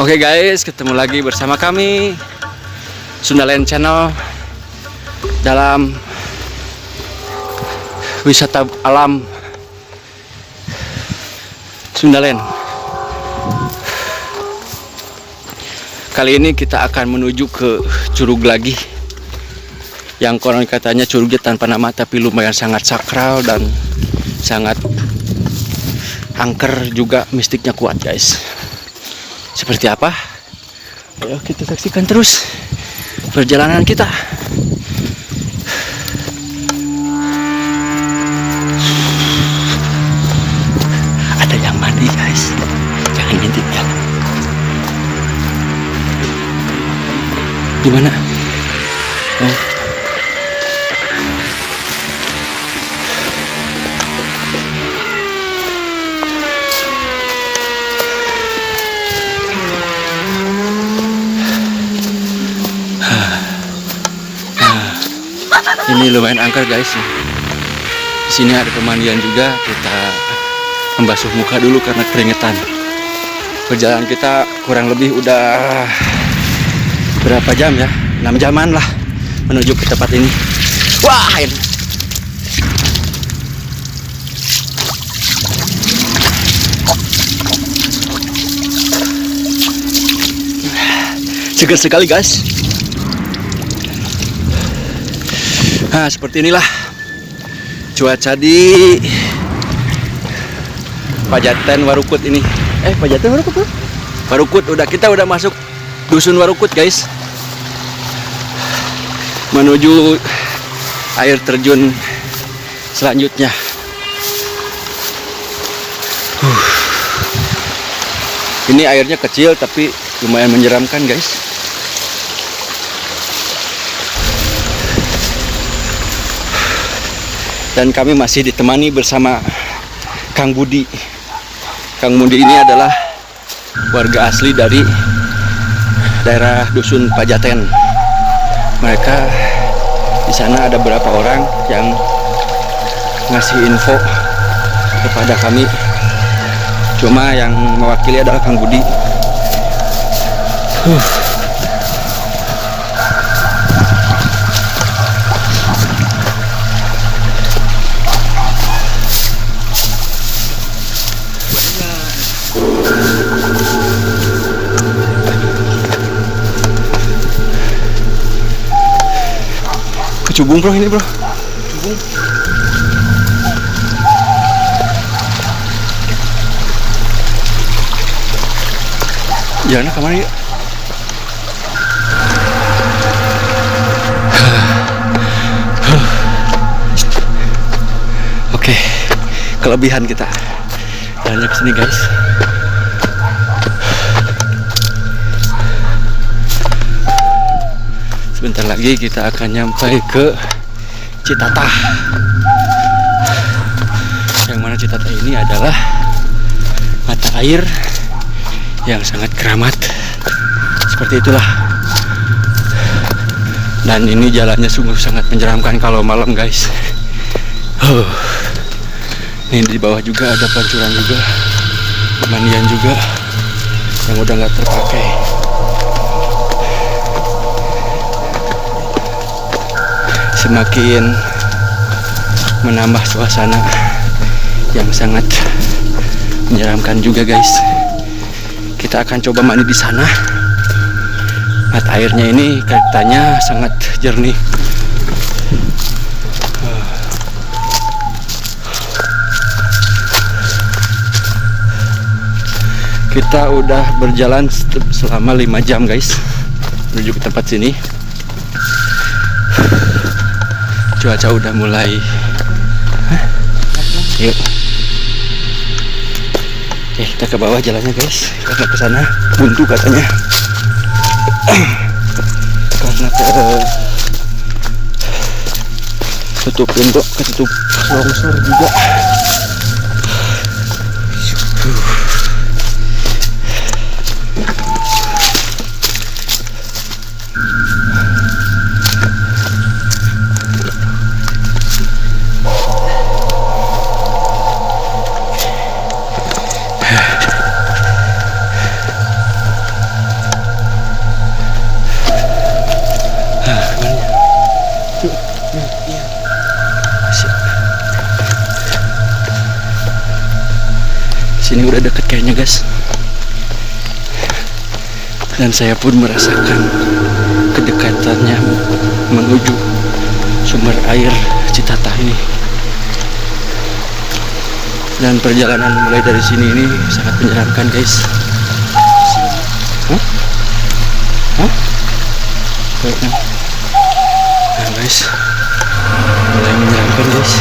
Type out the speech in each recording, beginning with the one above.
Oke guys, ketemu lagi bersama kami Sundaland Channel dalam wisata alam Sundaland. Kali ini kita akan menuju ke Curug Lagi, yang konon katanya curugnya tanpa nama tapi lumayan sangat sakral dan sangat angker, juga mistiknya kuat guys. Seperti apa? Ayo kita saksikan terus perjalanan kita. Ada yang mandi guys, jangan ngintip ya. Gimana? Oh. Ini lumayan angker guys. Di sini ada pemandian juga. Kita membasuh muka dulu karena keringetan. Perjalanan kita kurang lebih udah berapa jam ya? 6 jaman lah menuju ke tempat ini. Wah, ini. Segar sekali guys. Nah, seperti inilah cuaca di Pajaten Warukut ini. Pajaten Warukut tuh? Warukut, kita udah masuk dusun Warukut guys. Menuju air terjun selanjutnya. Ini airnya kecil tapi lumayan menyeramkan guys. Dan kami masih ditemani bersama Kang Budi. Kang Budi ini adalah warga asli dari daerah dusun Pajaten. Mereka di sana ada beberapa orang yang ngasih info kepada kami. Cuma yang mewakili adalah Kang Budi. Kecubung bro ini bro. Kecubung. Jalan kemana ya? Oke, kelebihan kita jalannya ke sini guys. Sebentar lagi kita akan nyampe ke Citatah. Yang mana Citatah ini adalah mata air yang sangat keramat. Seperti itulah. Dan ini jalannya sungguh sangat menyeramkan kalau malam guys. Ini di bawah juga ada pancuran juga, pemandian juga yang udah nggak terpakai. Semakin menambah suasana yang sangat menyeramkan juga guys. Kita akan coba mandi di sana. Mata airnya ini katanya sangat jernih. Kita udah berjalan selama 5 jam guys menuju ke tempat sini. Cuaca udah mulai. Yuk. Oke, kita ke bawah jalannya guys, karena ke sana buntu katanya. Karena ketutup longsor juga. sini udah deket kayaknya guys. Dan saya pun merasakan kedekatannya menuju sumber air Citatah ini. Dan perjalanan mulai dari sini ini sangat menyeramkan guys. Nah guys, mulai menyeramkan guys.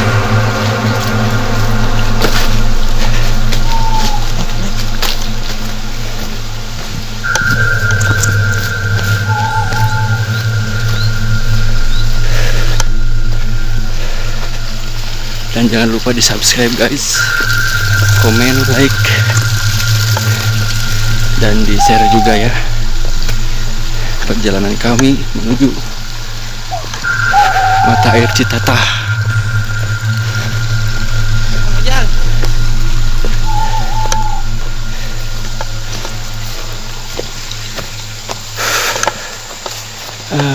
Dan jangan lupa di subscribe guys, komen, like, dan di share juga ya perjalanan kami menuju mata air Citatah.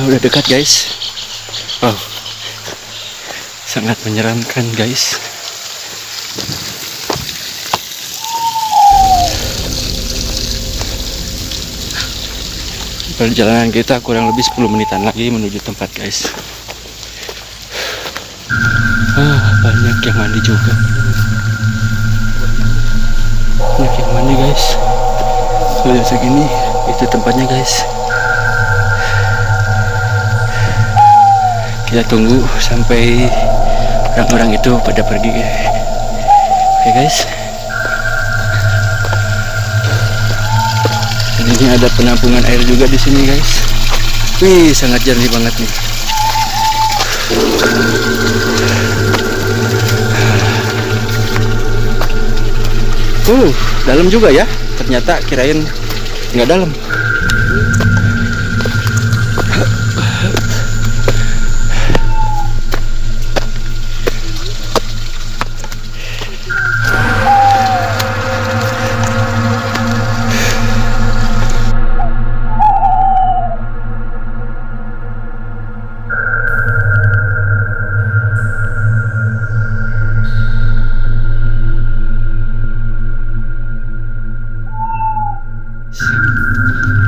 Udah dekat guys. Wow, sangat menyeramkan guys. Perjalanan kita kurang lebih 10 menitan lagi menuju tempat guys. Banyak yang mandi juga. Banyak yang mandi guys. Sudah segini itu tempatnya guys. Kita tunggu sampai orang-orang itu pada pergi. Oke guys. Dan ini ada penampungan air juga di sini guys. Wih, sangat jernih banget nih. Dalam juga ya. Ternyata kirain nggak dalam.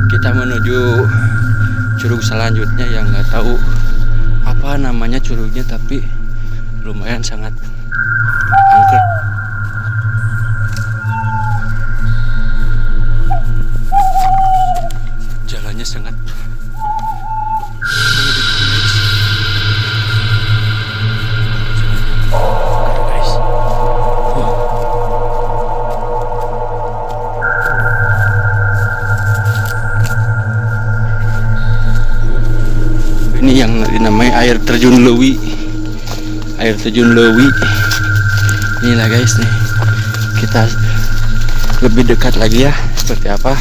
Kita menuju curug selanjutnya yang nggak tahu apa namanya curugnya, tapi lumayan sangat angker. Jalannya sangat ini yang dinamai air terjun Lewi. Air terjun Lewi. Inilah guys nih. Kita lebih dekat lagi ya. Seperti apa?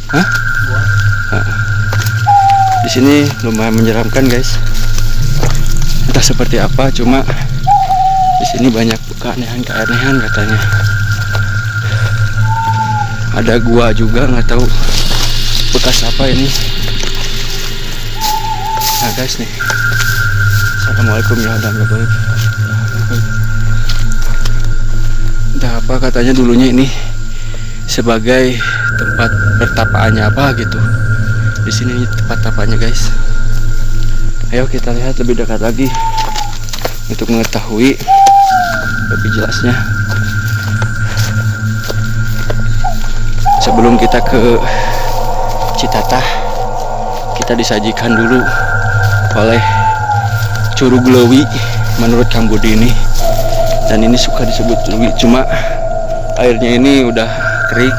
Hah? Di sini lumayan menyeramkan guys. Entah seperti apa, cuma di sini banyak keanehan katanya. Ada gua juga, nggak tahu bekas apa ini. Nah guys nih, assalamualaikum ya warahmatullahi wabarakatuh. Entah apa katanya dulunya ini sebagai tempat pertapaannya apa gitu. Di sini tempat tapanya guys. Ayo kita lihat lebih dekat lagi untuk mengetahui lebih jelasnya. Sebelum kita ke Citatah, kita disajikan dulu oleh curug Lewi menurut Kang Budi ini. Dan ini suka disebut Lewi, cuma airnya ini udah kering.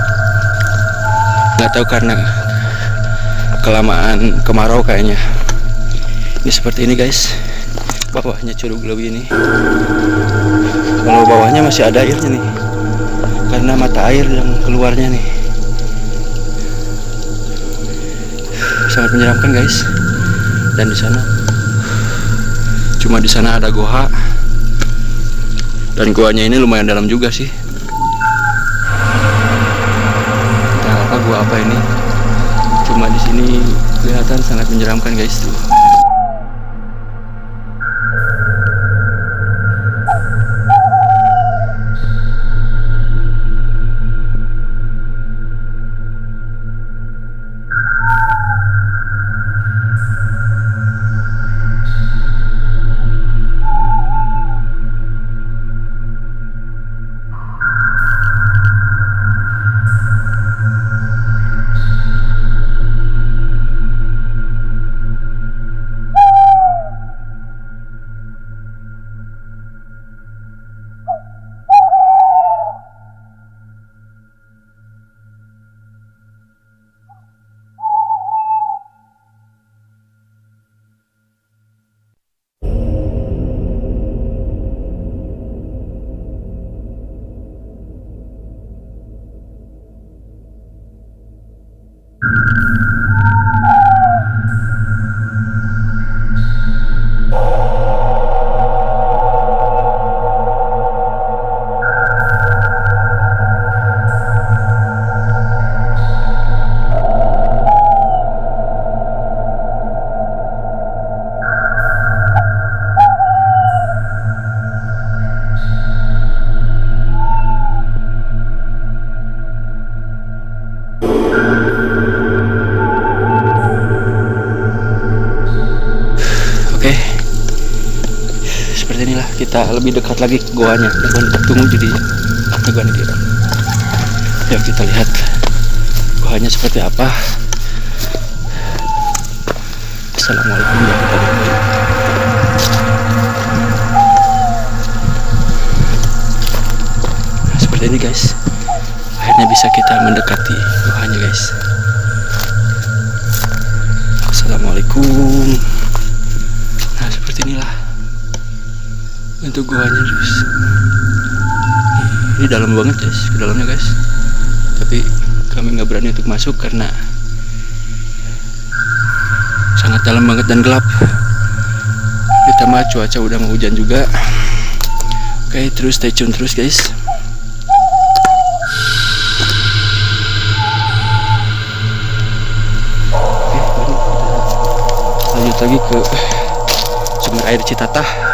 Nggak tahu karena kelamaan kemarau kayaknya. Ini seperti ini guys, bawahnya curug Lewi ini. Kalau bawahnya masih ada airnya nih, karena mata air yang keluarnya nih. Sangat menyeramkan guys. Dan di sana, cuma di sana ada goa, dan goanya ini lumayan dalam juga sih. Entah apa gua apa ini, cuma di sini kelihatan sangat menyeramkan guys tuh. seperti inilah, kita lebih dekat lagi ke goanya. Tunggu jadi goanya dia. Yuk kita lihat goanya seperti apa. Assalamualaikum warahmatullahi wabarakatuh. Nah, seperti ini guys, akhirnya bisa kita mendekati goanya guys. Assalamualaikum. Nah seperti inilah bentuk goanya guys. Ini dalam banget guys, ke dalamnya guys. Tapi kami nggak berani untuk masuk karena sangat dalam banget dan gelap. Ditambah cuaca udah mau hujan juga. Oke, terus stay tune terus guys. Lanjut lagi ke sumber air Citatah.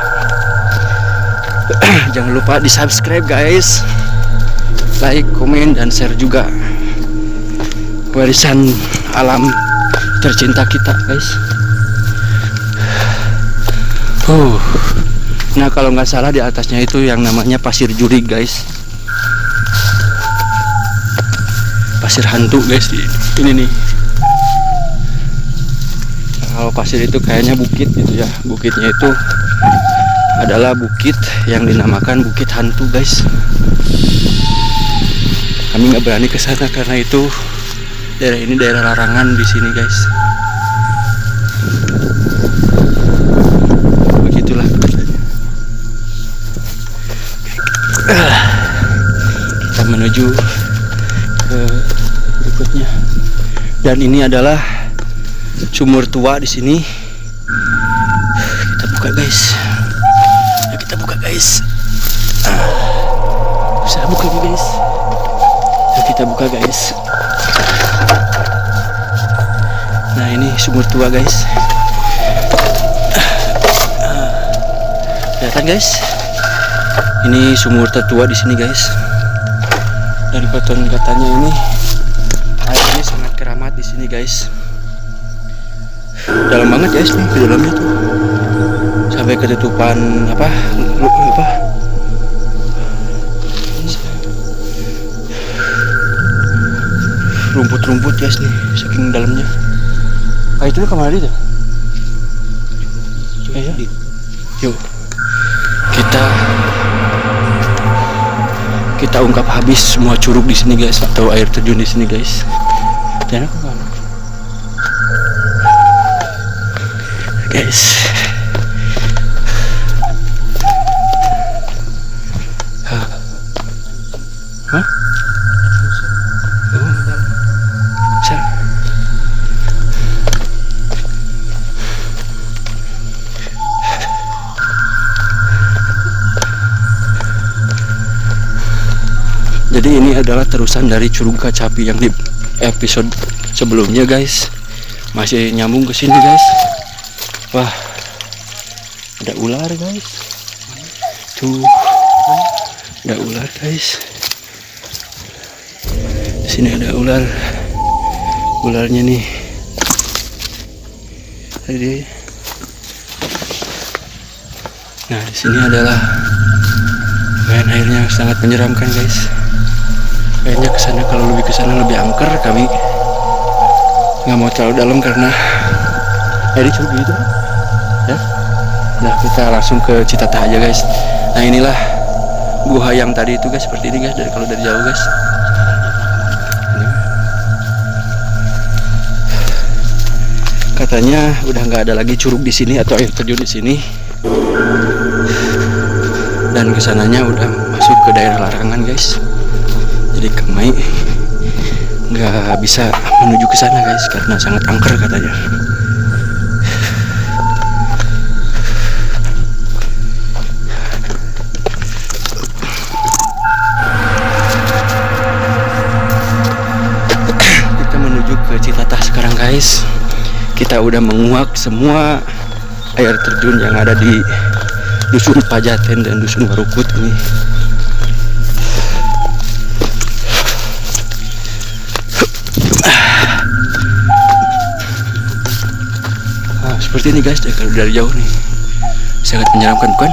Jangan lupa di subscribe guys, like, komen, dan share juga warisan alam tercinta kita guys. Nah kalau nggak salah di atasnya itu yang namanya pasir juri guys, pasir hantu guys. Ini nih, kalau pasir itu kayaknya bukit gitu ya. Bukitnya itu adalah bukit yang dinamakan bukit hantu guys. Kami nggak berani ke sana karena itu daerah ini daerah larangan di sini guys. Begitulah katanya. Kita menuju ke berikutnya. Dan ini adalah sumur tua di sini. Kita buka guys. Kita buka guys. Bisa buka guys. Kita buka guys. Nah ini sumur tua guys. Kelihatan guys. Ini sumur tertua di sini guys. Dan konon katanya ini airnya sangat keramat di sini guys. Dalam banget guys nih, ke dalamnya tuh sampai ketutupan apa rumput-rumput guys nih, saking dalamnya. Itu kemana dia? Ayo, yuk kita ungkap habis semua curug di sini guys, atau air terjun di sini guys. Dan aku kan guys. Hah? Jadi ini adalah terusan dari Curug Kacapi yang di episode sebelumnya guys. Masih nyambung ke sini guys. Wah, ada ular guys. Tuh, ada ular guys. Di sini ada ular. Ularnya nih. Jadi, nah di sini adalah airnya sangat menyeramkan guys. Kayaknya kesana, kalau lebih kesana lebih angker. Kami nggak mau terlalu dalam karena airnya curug gitu ya. Nah kita langsung ke Citatah aja guys. Nah inilah gua yang tadi itu guys, seperti ini guys, kalau dari jauh guys. Katanya udah nggak ada lagi curug di sini atau air terjun di sini. Dan kesananya udah masuk ke daerah larangan guys. Jadi kami nggak bisa menuju ke sana guys karena sangat angker katanya. Kita menuju ke Citatah sekarang guys. Kita udah menguak semua air terjun yang ada di Dusun Pajaten dan Dusun Warukut ini. Nah, seperti ini guys, kalau dari jauh nih sangat menyeramkan bukan?